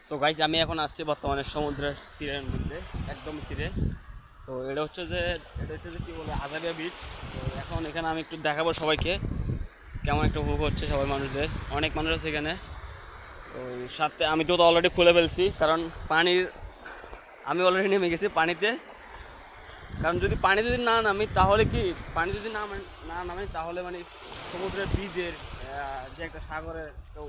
So guys, আমি এখন আসছি বর্তমানে সমুদ্রের তীরের মধ্যে, একদম তীরে। তো এটা হচ্ছে যে কী বলে, আজারিয়া বিচ। তো এখন এখানে আমি একটু দেখাবো সবাইকে কেমন একটা উপভোগ হচ্ছে সবাই মানুষদের। অনেক মানুষ আছে এখানে। তো সাথে আমি তো অলরেডি খুলে ফেলছি, কারণ আমি অলরেডি নেমে গেছি পানিতে। কারণ যদি না নামি তাহলে কি, পানি যদি না নামি তাহলে মানে সমুদ্রের বীজের যে একটা সাগরের কেউ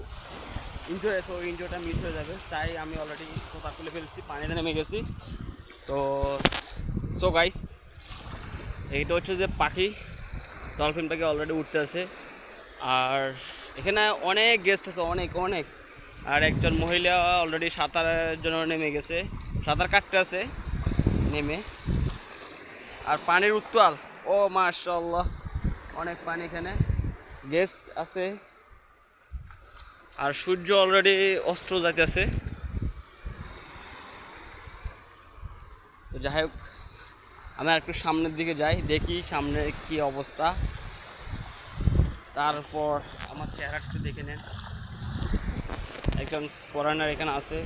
এনজয় আছে, ওই এনজয়টা মিস হয়ে যাবে। তাই আমি অলরেডি কোথা খুলে ফেলছি, পানিতে নেমে গেছি। তো সো গাইস, এইটা হচ্ছে যে পাখি, ডলফিন পাখি অলরেডি উঠতে আছে। আর এখানে অনেক গেস্ট আছে, অনেক অনেক। আর একজন মহিলা অলরেডি সাঁতারের জন্য নেমে গেছে, সাঁতার কাটতে আছে নেমে। আর পানির উত্তাল, ও মাশাআল্লাহ, অনেক পানি এখানে, গেস্ট আছে। আর সূর্য অলরেডি অস্ত যাইতেছে। তো যাই হোক, আমি আর একটু সামনের দিকে যাই, দেখি সামনে কি অবস্থা। তারপর আমার চেহারাটা একটু দেখে নেন। একজন ফরেনার এখানে আছে,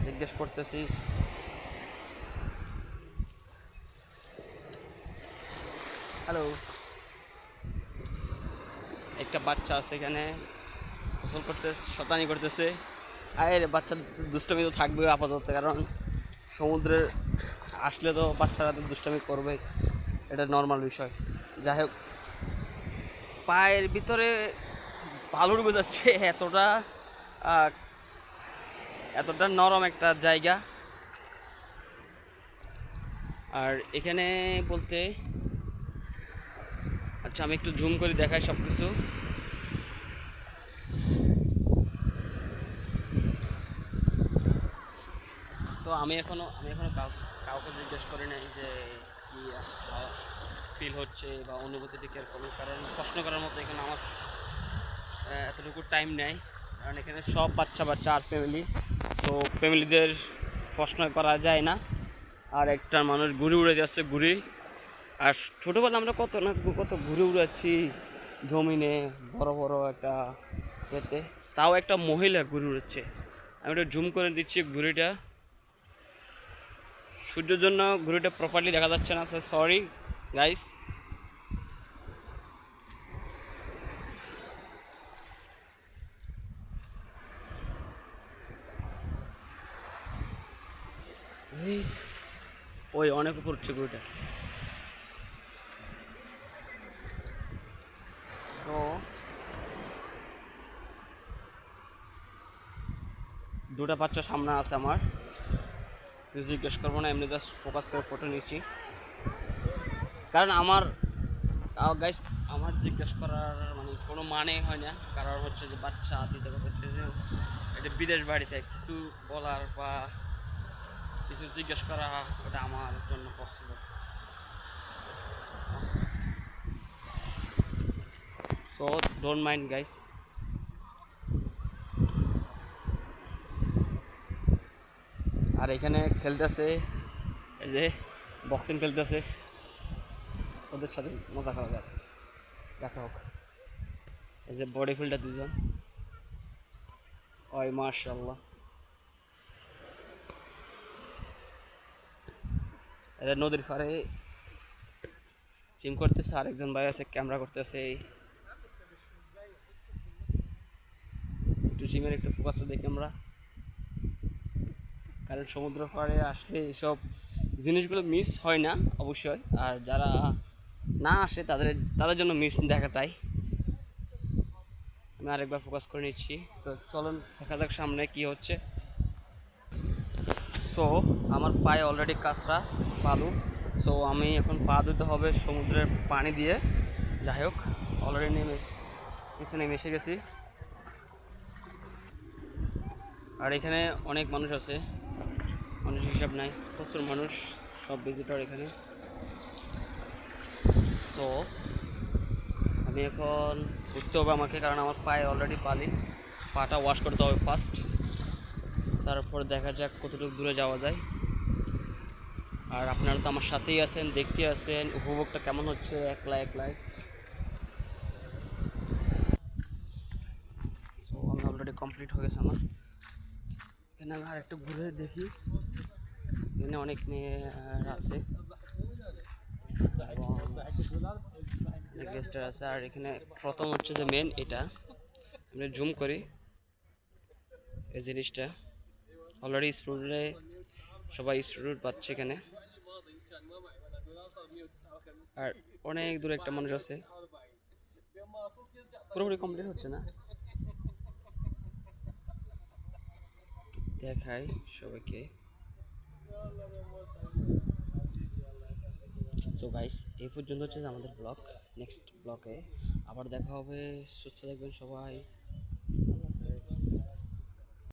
জিজ্ঞেস করতেছি। হ্যালো। একটা বাচ্চা আছে এখানে, গোসল করতেছে, শতানি করতেছে। আরে বাচ্চা দুষ্টামি তো থাকবে আপাতত, কারণ সমুদ্রে আসলে তো বাচ্চারা তো দুষ্টামি করবে, এটা নর্মাল বিষয়। যাই হোক, পায়ের ভিতরে বালু ডুবে যাচ্ছে, আহ, এতটা নরম একটা জায়গা। আর এখানে বলতে, আচ্ছা আমি একটু জুম করে দেখাই সব কিছু। তো আমি এখনো কাউকে জিজ্ঞেস করি নাই যে কি ফিল হচ্ছে বা অনুভূতিটি কীরকম, কারণ প্রশ্ন করার মতো এখানে আমার এতটুকু টাইম নেই। কারণ এখানে সব বাচ্চা বাচ্চা আর ফ্যামিলি, তো ফ্যামিলিদের প্রশ্ন করা যায় না। আর একটা মানুষ ঘুরে উড়ে যাচ্ছে, ঘুরি। আর ছোটোবেলা আমরা কত ঘুরে উড়াচ্ছি জমিনে, বড় বড় একটা এতে, তাও একটা মহিলা ঘুরে উড়াচ্ছে। আমি একটু জুম করে দিচ্ছি ঘুড়িটা, সূর্যের জন্য ঘুড়িটা প্রপারলি দেখা যাচ্ছে না, তো সরি গাইস। ওই অনেক উপর উঠছে ঘুড়িটা। তো দুটা বাচ্চা সামনে আছে আমার, কিছু জিজ্ঞেস করবো না, এমনি জাস্ট ফোকাস করে ফটো নিচ্ছি। কারণ গাইস, আমার জিজ্ঞেস করার মানে কোনো মানে হয় না, কারণ হচ্ছে যে বাচ্চা দিতে হচ্ছে যে এটা বিদেশ বাড়িতে কিছু বলার বা কিছু জিজ্ঞেস করা, ওটা আমার জন্য possible. So don't mind guys. আর এখানে খেলতেছে, এই যে বক্সিং খেলতেছে, ওদের সাথে মজা করা যায়, দেখা হোক। এই যে বডি ফিল্ডার দুজন, ওই মাশাআল্লাহ। এরা নদীর পাড়ে জিম করতেছে, আরেকজন ভাই আছে ক্যামেরা করতেছে। একটু জিমের একটু ফোকাসটা দেখি আমরা, কারণ সমুদ্র পাড়ে আসলে এসব জিনিসগুলো মিস হয় না অবশ্যই। আর যারা না আসে তাদের জন্য মিস দেখাটাই। আমি আরেকবার ফোকাস করে নিচ্ছি। তো চলুন দেখা যাক সামনে কি হচ্ছে। সো আমার পায়ে অলরেডি কাঁচরা, বালু। সো আমি এখন পা ধুতে হবে সমুদ্রের পানি দিয়ে। যাই হোক, অলরেডি নেমে এসে গেছি। আর এখানে অনেক মানুষ আছে, মানুষ হিসাব নাই, প্রচুর মানুষ, সব ভিজিটর এখানে। সো আমি এখন উঠতে হবে আমাকে, কারণ আমার পায়ে অলরেডি বালি, পাটা ওয়াশ করতে হবে ফার্স্ট, তারপর দেখা যাক কতটুকু দূরে যাওয়া যায়। আর আপনারা তো আমার সাথেই আছেন, দেখতে আছেন উপভোগটা কেমন হচ্ছে একলা একলাই। সো আমি অলরেডি কমপ্লিট হয়ে গেছে আমার। এখানে আমি আর একটু ঘুরে দেখি, এখানে অনেক মেয়ে আছে, অনেক গেস্টার আছে। আর এখানে প্রথম হচ্ছে যে মেন এটা আমরা জুম করি এই জিনিসটা, অলরেডি স্টুডেন্টে সবাই স্টুডেন্ট পাচ্ছে এখানে। আর অনেক দূরে একটা মানুষ আছে, পুরোপুরি কমপ্লিট হচ্ছে না, দেখাই সবাইকে। সো গাইস, এই পর্যন্ত হচ্ছে যে আমাদের ব্লগ। নেক্সট ব্লগে আবার দেখা হবে, সুস্থ থাকবেন সবাই।